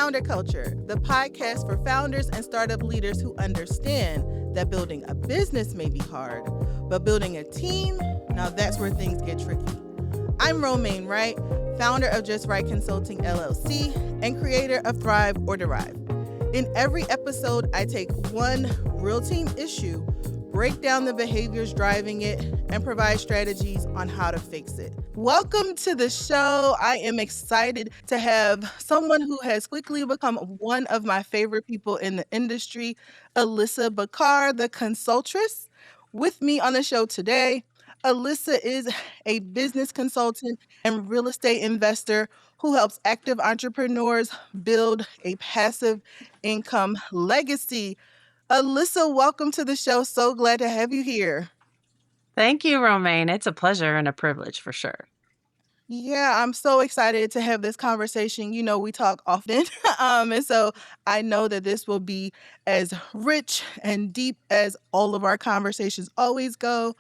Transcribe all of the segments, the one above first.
Founder Culture, the podcast for founders and startup leaders who understand that building a business may be hard, but building a team, now that's where things get tricky. I'm Romaine Wright, founder of Just Right Consulting LLC and creator of Thrive or Derive. In every episode, I take one real team issue, break down the behaviors driving it, and provide strategies on how to fix it. Welcome to the show. I am excited to have someone who has quickly become one of my favorite people in the industry, Alissa Bickar, the Consultress. With me on the show today, Alissa is a business consultant and real estate investor who helps active entrepreneurs build a passive income legacy. Alissa, welcome to the show. So glad to have you here. Thank you, Romaine. It's a pleasure and a privilege for sure. Yeah, I'm so excited to have this conversation. You know, we talk often, and so I know that this will be as rich and deep as all of our conversations always go.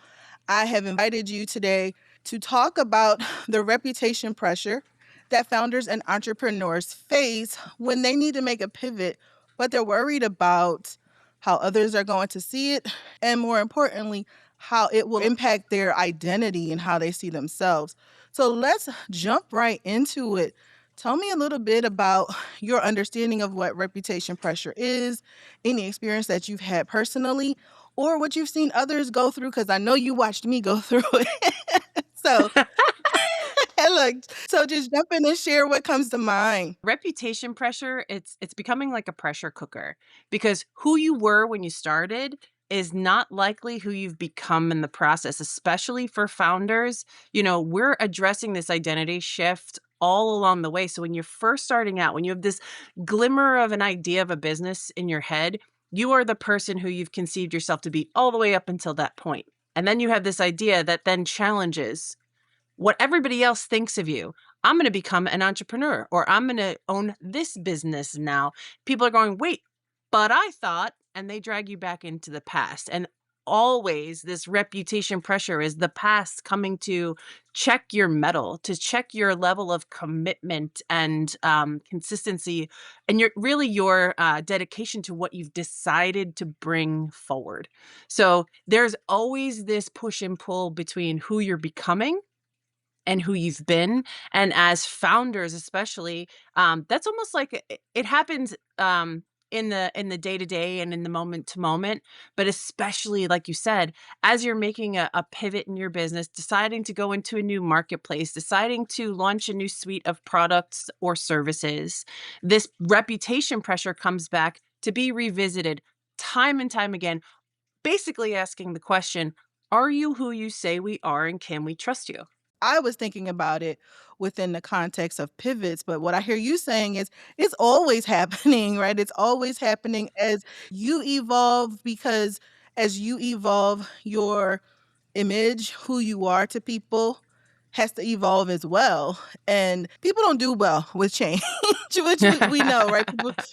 I have invited you today to talk about the reputation pressure that founders and entrepreneurs face when they need to make a pivot, but they're worried about how others are going to see it, and more importantly, how it will impact their identity and how they see themselves. So let's jump right into it. Tell me a little bit about your understanding of what reputation pressure is, any experience that you've had personally, or what you've seen others go through, because I know you watched me go through it. So, so just jump in and share what comes to mind. Reputation pressure, it's becoming like a pressure cooker because who you were when you started is not likely who you've become in the process, especially for founders. You know, we're addressing this identity shift all along the way. So when you're first starting out, when you have this glimmer of an idea of a business in your head, you are the person who you've conceived yourself to be all the way up until that point. And then you have this idea that then challenges what everybody else thinks of you. I'm going to become an entrepreneur, or I'm going to own this business now. People are going, wait, but I thought, and they drag you back into the past. And always this reputation pressure is the past coming to check your mettle, to check your level of commitment and consistency, and your dedication to what you've decided to bring forward. So there's always this push and pull between who you're becoming and who you've been. And as founders, especially, that's almost like it happens in the day to day and in the moment to moment. But especially, like you said, as you're making a pivot in your business, deciding to go into a new marketplace, deciding to launch a new suite of products or services, this reputation pressure comes back to be revisited time and time again, basically asking the question, are you who you say we are, and can we trust you? I was thinking about it within the context of pivots, but what I hear you saying is it's always happening, right? It's always happening as you evolve, because as you evolve, your image, who you are to people, has to evolve as well. And people don't do well with change, which we know, right?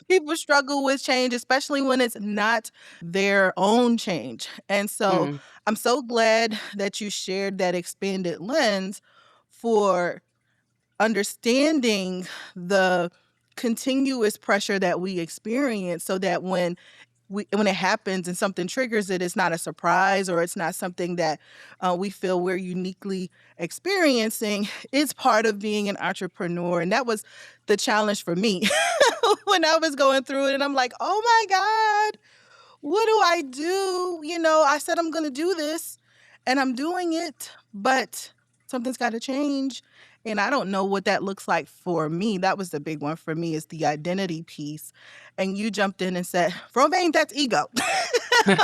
People struggle with change, especially when it's not their own change. And so Mm. I'm so glad that you shared that expanded lens for understanding the continuous pressure that we experience, so that when it happens and something triggers it, it's not a surprise, or it's not something that we feel we're uniquely experiencing. It's part of being an entrepreneur. And that was the challenge for me when I was going through it. And I'm like, oh my God, what do I do? You know, I said I'm going to do this and I'm doing it, but something's got to change. And I don't know what that looks like for me. That was the big one for me, is the identity piece. And you jumped in and said, Romaine, that's ego, which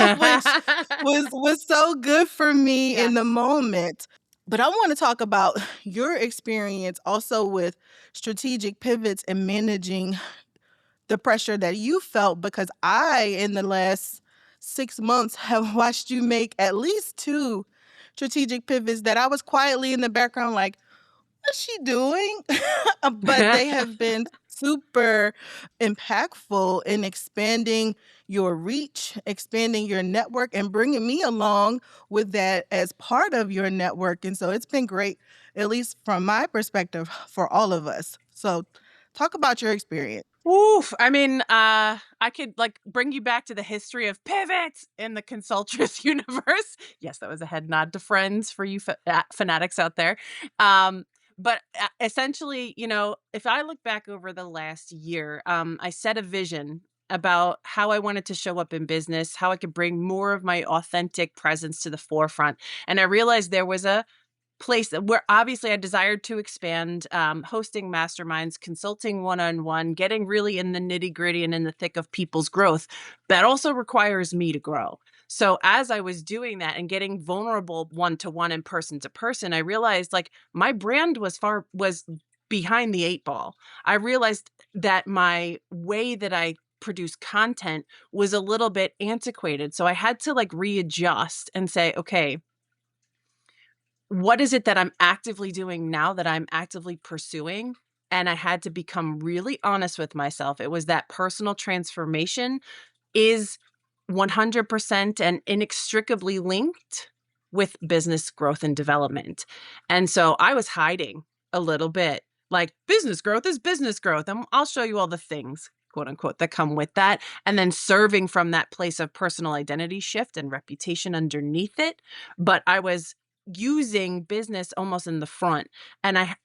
was so good for me in the moment. But I want to talk about your experience also with strategic pivots and managing the pressure that you felt, because I, in the last 6 months, have watched you make at least 2 strategic pivots that I was quietly in the background like, what's she doing? But they have been super impactful in expanding your reach, expanding your network, and bringing me along with that as part of your network. And so it's been great, at least from my perspective, for all of us. So talk about your experience. Oof. I mean, I could like bring you back to the history of pivots in the Consultress universe. Yes, that was a head nod to Friends for you fanatics out there. Um, but essentially, if I look back over the last year, I set a vision about how I wanted to show up in business, how I could bring more of my authentic presence to the forefront. And I realized there was a place where obviously I desired to expand, hosting masterminds, consulting one-on-one, getting really in the nitty-gritty and in the thick of people's growth. That also requires me to grow. So as I was doing that and getting vulnerable one-to-one and person to person, I realized like my brand was behind the eight ball. I realized that my way that I produce content was a little bit antiquated. So I had to like readjust and say, okay, what is it that I'm actively doing now that I'm actively pursuing? And I had to become really honest with myself. It was that personal transformation is 100% and inextricably linked with business growth and development. And so I was hiding a little bit, like business growth is business growth. And I'll show you all the things, quote unquote, that come with that. And then serving from that place of personal identity shift and reputation underneath it. But I was using business almost in the front. And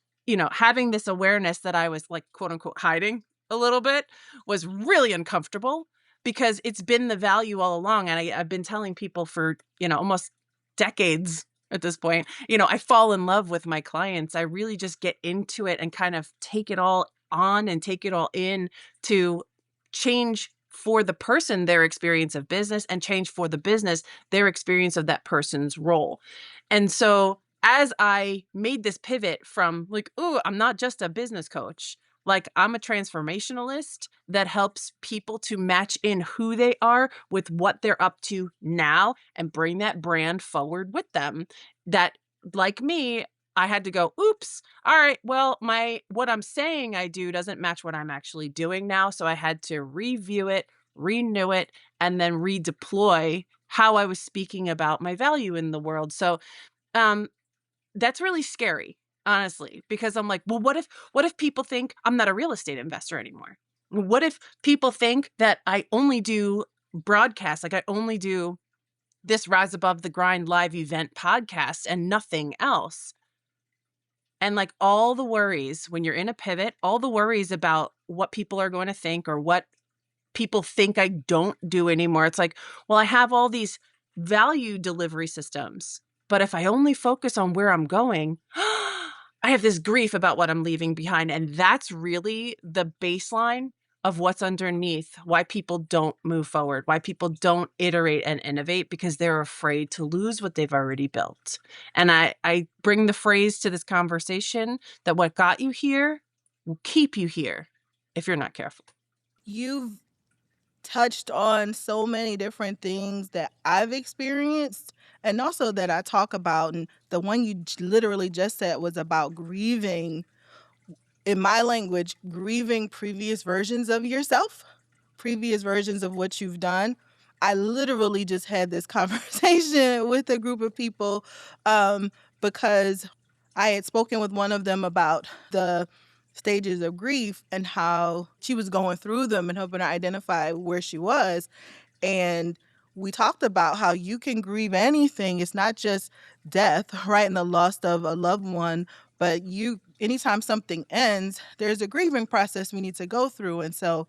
having this awareness that I was like, quote unquote, hiding a little bit was really uncomfortable because it's been the value all along. And I've been telling people for, almost decades at this point, I fall in love with my clients. I really just get into it and kind of take it all on and take it all in to change for the person their experience of business and change for the business their experience of that person's role. And so as I made this pivot from like, oh, I'm not just a business coach, like I'm a transformationalist that helps people to match in who they are with what they're up to now and bring that brand forward with them. That, like me, I had to go, oops, all right, well, what I'm saying I do doesn't match what I'm actually doing now. So I had to review it, renew it, and then redeploy how I was speaking about my value in the world. So um, that's really scary, honestly, because I'm like, well, what if people think I'm not a real estate investor anymore? What if people think that I only do broadcasts, like I only do this Rise Above the Grind live event podcast and nothing else? And like all the worries when you're in a pivot, all the worries about what people are going to think or what people think I don't do anymore. It's like, well, I have all these value delivery systems, but if I only focus on where I'm going, I have this grief about what I'm leaving behind. And that's really the baseline of what's underneath why people don't move forward, why people don't iterate and innovate, because they're afraid to lose what they've already built. And I bring the phrase to this conversation that what got you here will keep you here if you're not careful. You've touched on so many different things that I've experienced and also that I talk about. And the one you literally just said was about grieving, in my language, grieving previous versions of yourself, previous versions of what you've done. I literally just had this conversation with a group of people um, because I had spoken with one of them about the stages of grief and how she was going through them and helping her identify where she was. And we talked about how you can grieve anything. It's not just death, right? And the loss of a loved one, but anytime something ends, there's a grieving process we need to go through. And so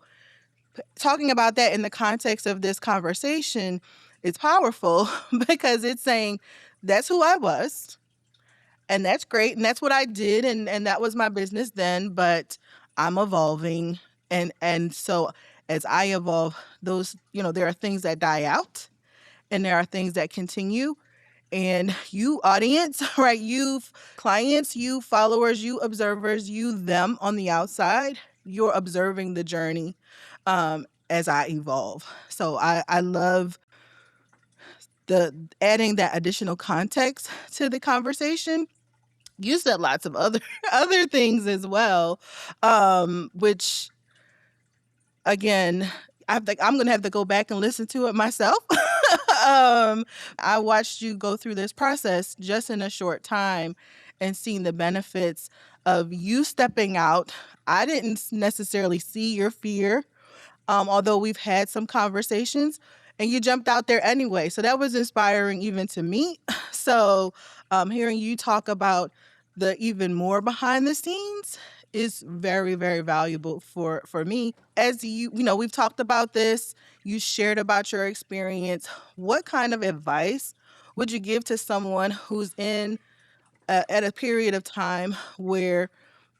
talking about that in the context of this conversation is powerful because it's saying that's who I was and that's great and that's what I did and that was my business then, but I'm evolving and so as I evolve, those, there are things that die out and there are things that continue. And you audience, right? You clients, you followers, you observers, you them on the outside, you're observing the journey as I evolve. So I love the adding that additional context to the conversation. You said lots of other other things as well, which again, I think I'm gonna have to go back and listen to it myself. I watched you go through this process just in a short time, and seeing the benefits of you stepping out. I didn't necessarily see your fear, although we've had some conversations, and you jumped out there anyway. So that was inspiring even to me. So hearing you talk about the even more behind the scenes is very, very valuable for me. As we've talked about this, you shared about your experience. What kind of advice would you give to someone who's in at a period of time where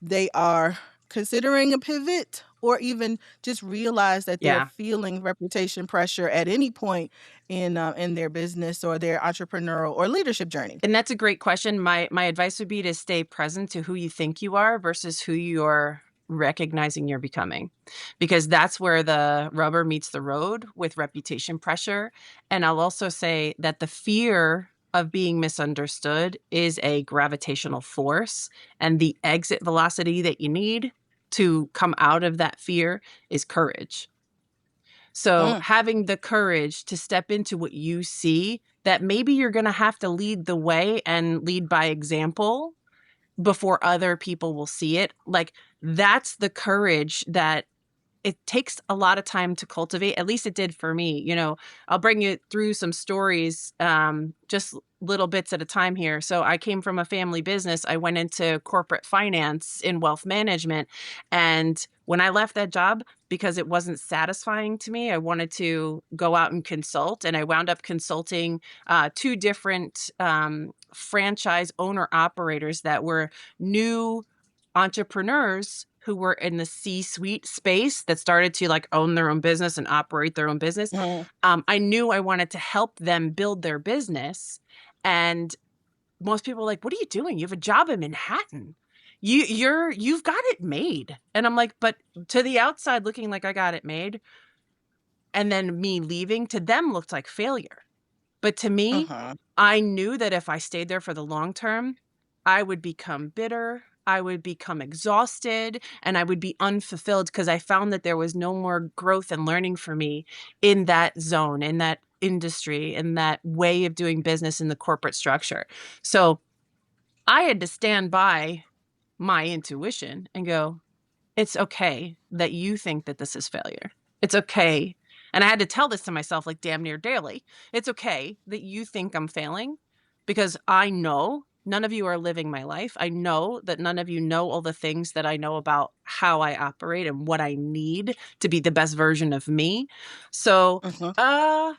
they are considering a pivot or even just realize that they're Yeah. feeling reputation pressure at any point in their business or their entrepreneurial or leadership journey? And that's a great question. My advice would be to stay present to who you think you are versus who you're recognizing you're becoming. Because that's where the rubber meets the road with reputation pressure. And I'll also say that the fear of being misunderstood is a gravitational force, and the exit velocity that you need to come out of that fear is courage. So Mm, having the courage to step into what you see, that maybe you're going to have to lead the way and lead by example before other people will see it. Like, that's the courage that it takes a lot of time to cultivate. At least it did for me. I'll bring you through some stories, just little bits at a time here. So I came from a family business. I went into corporate finance in wealth management. And when I left that job, because it wasn't satisfying to me, I wanted to go out and consult. And I wound up consulting two different franchise owner operators that were new entrepreneurs who were in the C-suite space that started to like own their own business and operate their own business. mm, I knew I wanted to help them build their business. And most people are like, "What are you doing? You have a job in Manhattan. You've got it made." And I'm like, but to the outside looking like I got it made, and then me leaving to them looked like failure. But to me, uh-huh, I knew that if I stayed there for the long term, I would become bitter, I would become exhausted, and I would be unfulfilled because I found that there was no more growth and learning for me in that zone, in that industry, in that way of doing business in the corporate structure. So I had to stand by my intuition and go, it's okay that you think that this is failure. It's okay. And I had to tell this to myself like damn near daily. It's okay that you think I'm failing because I know none of you are living my life. I know that none of you know all the things that I know about how I operate and what I need to be the best version of me. So, uh-huh. uh,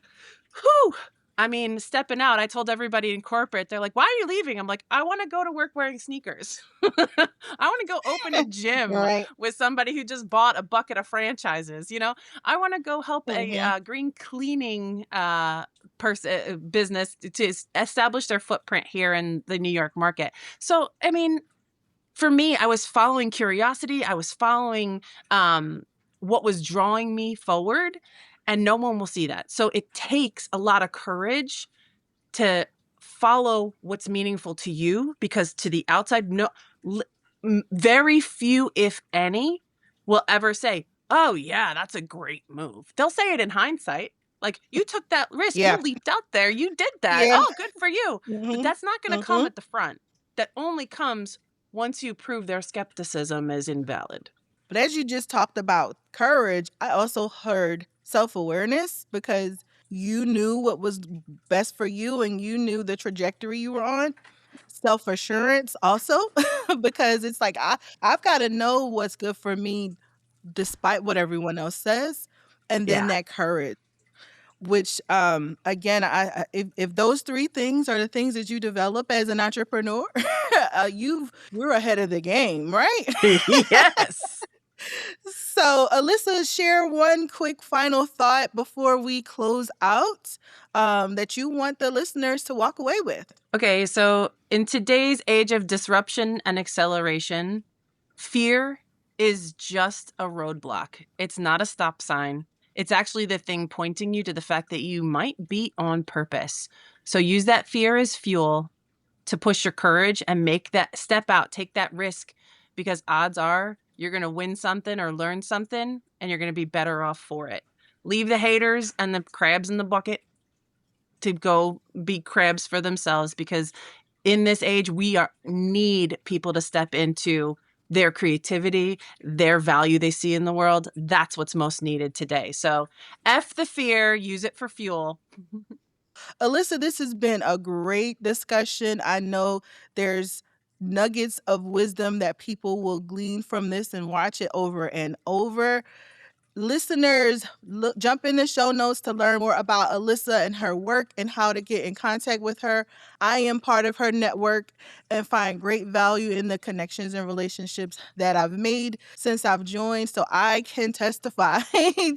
whew. I mean, stepping out, I told everybody in corporate, they're like, why are you leaving? I'm like, I want to go to work wearing sneakers. I want to go open a gym Right. with somebody who just bought a bucket of franchises. I want to go help a Mm-hmm. green cleaning person business to establish their footprint here in the New York market. So, I mean, for me, I was following curiosity. I was following what was drawing me forward, and no one will see that. So it takes a lot of courage to follow what's meaningful to you, because to the outside, no, very few, if any, will ever say, "Oh yeah, that's a great move." They'll say it in hindsight. Like, you took that risk, you Yeah. leaped out there, you did that. Yeah. Oh, good for you. But Mm-hmm. that's not going to come Mm-hmm. at the front. That only comes once you prove their skepticism is invalid. But as you just talked about courage, I also heard self-awareness because you knew what was best for you and you knew the trajectory you were on. Self-assurance also because it's like I've got to know what's good for me despite what everyone else says, and then Yeah. that courage, which again, if those three things are the things that you develop as an entrepreneur, you're ahead of the game, right? Yes. So, Alyssa, share one quick final thought before we close out, that you want the listeners to walk away with. Okay, so in today's age of disruption and acceleration, fear is just a roadblock. It's not a stop sign. It's actually the thing pointing you to the fact that you might be on purpose. So use that fear as fuel to push your courage and make that step out, take that risk, because odds are you're going to win something or learn something and you're going to be better off for it. Leave the haters and the crabs in the bucket to go be crabs for themselves, because in this age, need people to step into their creativity, their value they see in the world. That's what's most needed today. So F the fear, use it for fuel. Alissa, this has been a great discussion. I know there's nuggets of wisdom that people will glean from this and watch it over and over. Listeners, jump in the show notes to learn more about Alissa and her work and how to get in contact with her. I am part of her network and find great value in the connections and relationships that I've made since I've joined. So I can testify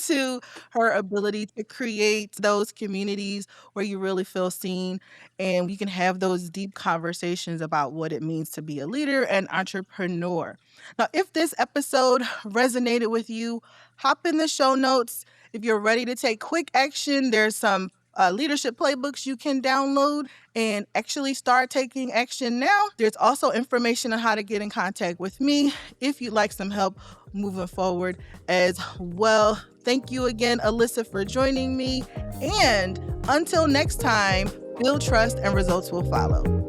to her ability to create those communities where you really feel seen and you can have those deep conversations about what it means to be a leader and entrepreneur. Now, if this episode resonated with you, hop in the show notes. If you're ready to take quick action, there's some leadership playbooks you can download and actually start taking action now. There's also information on how to get in contact with me if you'd like some help moving forward as well. Thank you again, Alissa, for joining me. And until next time, build trust and results will follow.